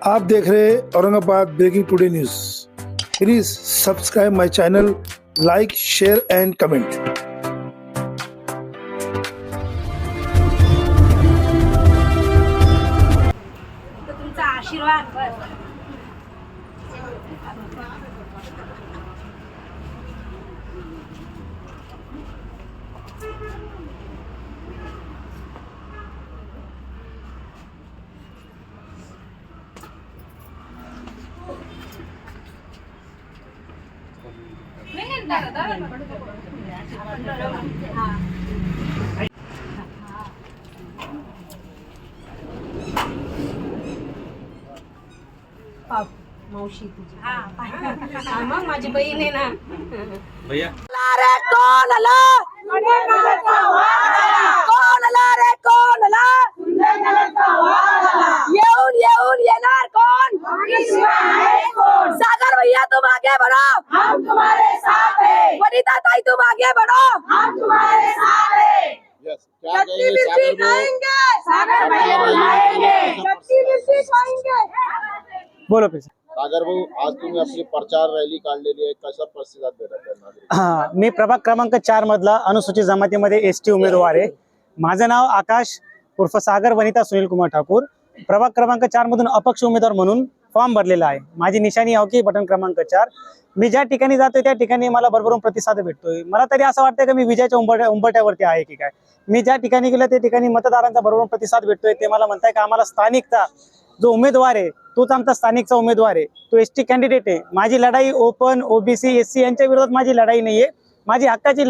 आप देख रहे हैं Aurangabad breaking today news. Please subscribe my channel, like, share and comment. तुमचा आशीर्वाद बस। मावशी तुझी मग माझी बहीण आहे ना भैया रे कौन आला कौन आला रे कौन आला येऊन येऊन येणार कोण सागर भैया तुम आगे बढ़ो हम तुम्हारे साथ हैं वनिता ताई तुम आगे बढ़ो हम तुम्हारे साथ हैं शक्ति मिर्ची खाएंगे सागर भैया खाएंगे शक्ति मिर्ची खाएंगे। बोलो पैसे सागर भाऊ, आज तुम्ही आपली प्रचार रॅली काढलेली आहे, कसा प्रतिसाद देतात? हा, मी प्रभाग क्रमांक 4 मधला अनुसूचित जमातीमध्ये एसटी उमेदवार आहे। माझं नाव आकाश उर्फ सागर वनिता सुनील कुमार ठाकूर। प्रभाग क्रमांक 4 मधून अपक्ष उमेदवार म्हणून फॉर्म भरलेला आहे। माझी निशाणी हॉकी बटन क्रमांक 4। मी ज्या ठिकाणी जातोय त्या ठिकाणी मला भरभरून प्रतिसाद भेटतोय। मला तरी असं वाटतं की मी विजयाच्या उंबरठ्यावरती आहे की काय। मी ज्या ठिकाणी गेलो त्या ठिकाणी मतदारांचा भरभरून प्रतिसाद भेटतोय। ते मला म्हणताय की आम्हाला स्थानिकचा जो उमेदवार आहे तोच आमचा स्थानिकचा उमेदवार आहे, तो एसटी कॅन्डिडेट आहे। माझी लढाई ओपन ओबीसी एससी यांच्या विरोधात माझी लढाई नाहीये। माझी हक्काची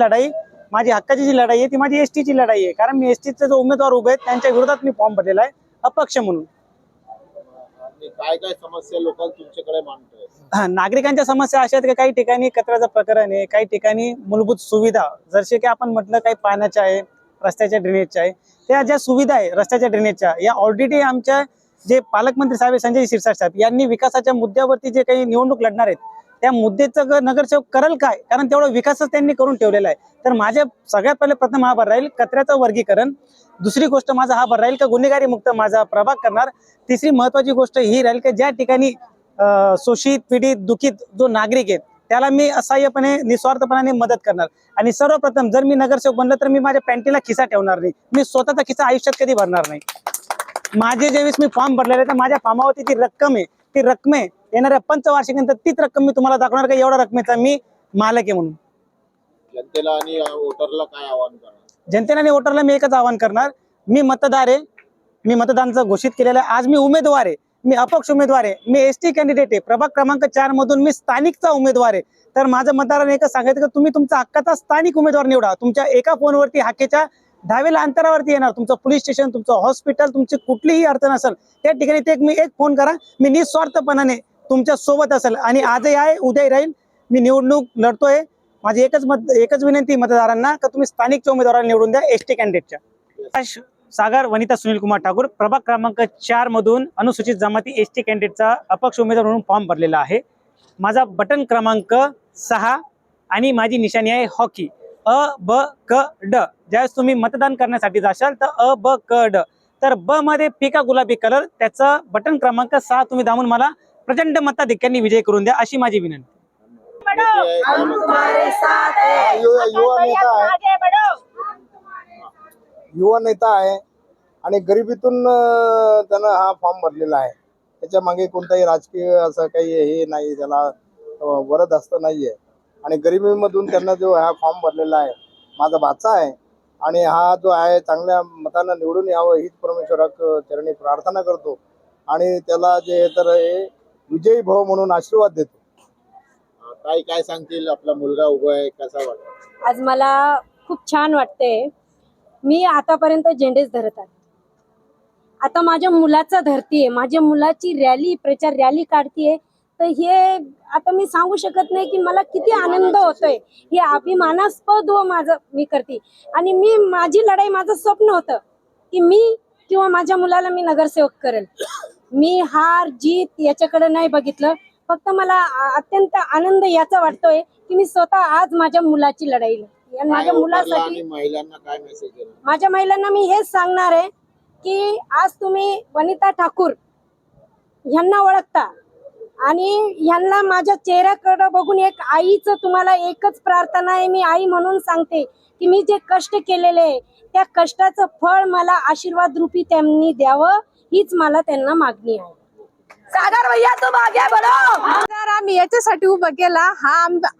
जी लढाई आहे ती माझी एसटीची लढाई आहे। कारण मी एसटीचे जो उमेदवार उभे आहेत त्यांच्या विरोधात मी फॉर्म भरलेला आहे अपक्ष म्हणून। काय काय समस्या लोकांना तुमच्याकडे मांडतोय? नागरिकांच्या समस्या अशा आहेत की काही ठिकाणी कचऱ्याचं प्रकरण आहे, काही ठिकाणी मूलभूत सुविधा जसे की आपण म्हटलं काही पाण्याच्या आहे, रस्त्याच्या ड्रेनेजच्या आहे। त्या ज्या सुविधा आहे रस्त्याच्या ड्रेनेजच्या या ऑलरेडी आमच्या जे पालकमंत्री साहेब संजय शिरसाट साहेब यांनी विकासाच्या मुद्द्यावरती जे काही निवडणूक लढणार आहेत त्या मुद्द्याचं नगरसेवक करेल काय, कारण तेवढा विकासच त्यांनी करून ठेवलेला आहे। तर माझ्या सगळ्यात पहिले प्रथम हा भर राहील कचऱ्याचं वर्गीकरण। दुसरी गोष्ट माझा हा भर राहील का गुन्हेगारी मुक्त माझा प्रभाग करणार। तिसरी महत्वाची गोष्ट ही राहील की ज्या ठिकाणी शोषित पीडित दुखित जो नागरिक आहे त्याला मी असहाय्यपणे निस्वार्थपणाने मदत करणार। आणि सर्वप्रथम जर मी नगरसेवक बनलो तर मी माझ्या पॅन्टीला खिसा ठेवणार नाही, मी स्वतःचा खिसा आयुष्यात कधी भरणार नाही। माझे ज्यावेळेस मी फॉर्म भरलेले तर माझ्या फॉर्मावरती ती रक्कम आहे, ती रक्कम येणाऱ्या पंचवार्षिकानंतर तीच रक्कम मी तुम्हाला दाखवणार का एवढ्या रकमेचा मी मालक आहे म्हणून। जनतेला आणि वोटरला काय आवाहन करणार? जनतेला आणि वोटरला मी एकच आवाहन करणार, मी मतदार आहे, मी मतदानाचं घोषित केलेलं आहे। आज मी उमेदवार आहे, मी अपक्ष उमेदवार आहे, मी एसटी कॅन्डिडेट आहे। प्रभाग क्रमांक 4 मधून मी स्थानिकचा उमेदवार आहे। तर माझं मतदारांना एकच सांगायचं की तुम्ही तुमचा हक्काचा स्थानिक उमेदवार निवडा। तुमच्या एका फोनवरती हाकेच्या 10 वेळा अंतरावरती येणार तुमचं पोलीस स्टेशन, तुमचं हॉस्पिटल, तुमची कुठलीही अडचण असेल त्या ठिकाणी एक फोन करा, मी निस्वार्थपणाने तुमच्या सोबत असेल। आणि आजही आहे उद्याही राहील, मी निवडणूक लढतोय। माझी एकच विनंती मतदारांना का तुम्ही स्थानिकच्या उमेदवाराला निवडून द्या एसटी कॅन्डिडेटच्या। सागर वनिता सुनील कुमार ठाकूर प्रभाग क्रमांक 4 मधून अनुसूचित जमाती एसटी कॅन्डिडेटचा अपक्ष उमेदवार म्हणून फॉर्म भरलेला आहे। माझा बटन क्रमांक 6 आणि माझी निशाणी आहे हॉकी अ ब क ड। ज्यावेळेस तुम्ही मतदान करण्यासाठी जाशाल तर अ ब क ड, तर ब मध्ये फिका गुलाबी कलर त्याचा बटन क्रमांक 6 तुम्ही दाबून मला प्रचंड मताधिक्याने विजय करून द्या अशी माझी विनंती। हम तुम्हारे साथ हैं। युवा नेता आहे आणि गरिबीतून त्यानं हा फॉर्म भरलेला आहे। त्याच्या मागे कोणताही राजकीय असं काही हे नाही, त्याला वरद हस्त नाहीये। आणि गरिबीमधून त्यांना जो हा फॉर्म भरलेला आहे माझा भाचा आहे आणि हा जो आहे चांगल्या मतानं निवडून यावं हीच परमेश्वराक चरणी प्रार्थना करतो आणि त्याला जे तर हे विजयी भाऊ म्हणून आशीर्वाद देतो। काय काय सांगतील? आपला मुलगा उभा आहे, कसा वाटतं? आज मला खूप छान वाटते। मी आतापर्यंत झेंडेच धरत आहे, आता माझ्या मुलाचा धरतीये, माझ्या मुलाची रॅली प्रचार रॅली काढतीये। तर हे आता मी सांगू शकत नाही की मला किती आनंद होतोय। हे अभिमानास्पद माझं मी करते। आणि मी माझी लढाई माझं स्वप्न होतं की मी किंवा माझ्या मुलाला मी नगरसेवक करेल। मी हार जीत याच्याकडे नाही बघितलं, फक्त मला अत्यंत आनंद याचा वाटतोय की मी स्वतः आज माझ्या मुलाची लढाई आणि माझ्या मुलासाठी महिलांना काय मेसेज देणार? माझ्या महिलांना मी हेच सांगणार आहे की आज तुम्ही वनिता ठाकूर ह्यांना ओळखता आणि ह्यांना माझ्या चेहऱ्याकडे बघून एक आईचं तुम्हाला एकच प्रार्थना आहे. मी आई म्हणून सांगते की मी जे कष्ट केलेले आहे त्या कष्टाचं फळ मला आशीर्वाद रूपी त्यांनी द्यावं, हीच मला त्यांना मागणी आहे. सागर भैया तुम आगे बढ़ो. तर आम्ही याच्यासाठी उभं केला हा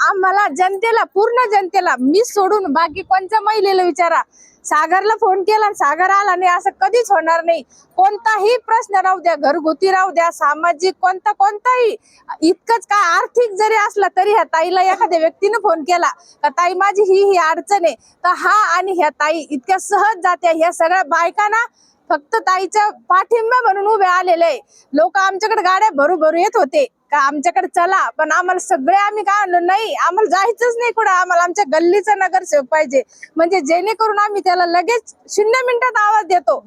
आम्हाला जनतेला, पूर्ण जनतेला, मी सोडून बाकी कोणत्या महिलेला विचारा, सागरला फोन केला सागर आला नाही असं कधीच होणार नाही. कोणताही प्रश्न राहू द्या, घरगुती राहू द्या, सामाजिक कोणताही, इतकंच काय आर्थिक जरी असला तरी ह्या ताईला एखाद्या व्यक्तीने फोन केला का ताई माझी ही अडचण आहे, तर हा आणि ह्या ताई इतक्या सहज जात्या. ह्या सगळ्या बायकांना फक्त ताईच्या पाठिंबा म्हणून उभे आलेले आहे. लोक आमच्याकडे गाड्या भरू येत होते का आमच्याकडे चला, पण आम्हाला सगळे आम्ही काय आणलो नाही, आम्हाला जायचंच नाही कुठं, आम्हाला आमच्या गल्लीचा नगरसेवक पाहिजे, म्हणजे जेणेकरून आम्ही त्याला लगेच 0 मिनिटात आवाज देतो.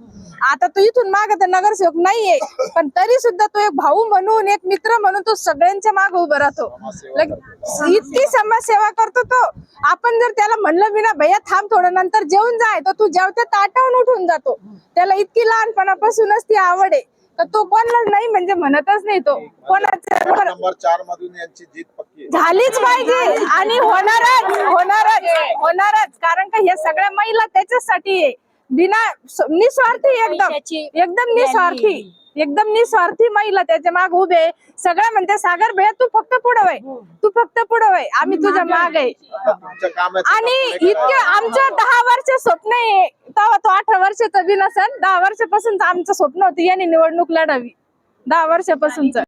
आता तो इथून मागे तर नगरसेवक नाहीये, पण तरी सुद्धा तो एक भाऊ म्हणून, एक मित्र म्हणून तो सगळ्यांच्या मागे उभा राहतो. इतकी समाजसेवा करतो तो. आपण जर त्याला म्हणलं बिना भैया थांब थोडं नंतर जेवून जाय, तर तू जेवत्या ताटावून उठून जातो. त्याला इतकी लहानपणापासूनच ती आवड आहे तर तो कोणाला नाही म्हणजे म्हणतच नाही. तो कोणाचं नंबर 4 मधून यांची जीत पक्की आहे. झालीच पाहिजे आणि होणारच, कारण का ह्या सगळ्या महिला त्याच्यासाठी आहे. निस्वार्थी, एकदम निस्वार्थी महिला त्याच्या माग उभे. सगळं म्हणते सागर भैया तू फक्त पुढं वय, आम्ही तुझ्या माग आहे. तुमचं काम आहे आणि इतकं आमचं 10 वर्ष स्वप्न आहे, तेव्हा तो 18 वर्षाचा बी नसेल, 10 वर्षापासूनच आमचं स्वप्न होतं याने निवडणूक लढावी, 10 वर्षापासूनच.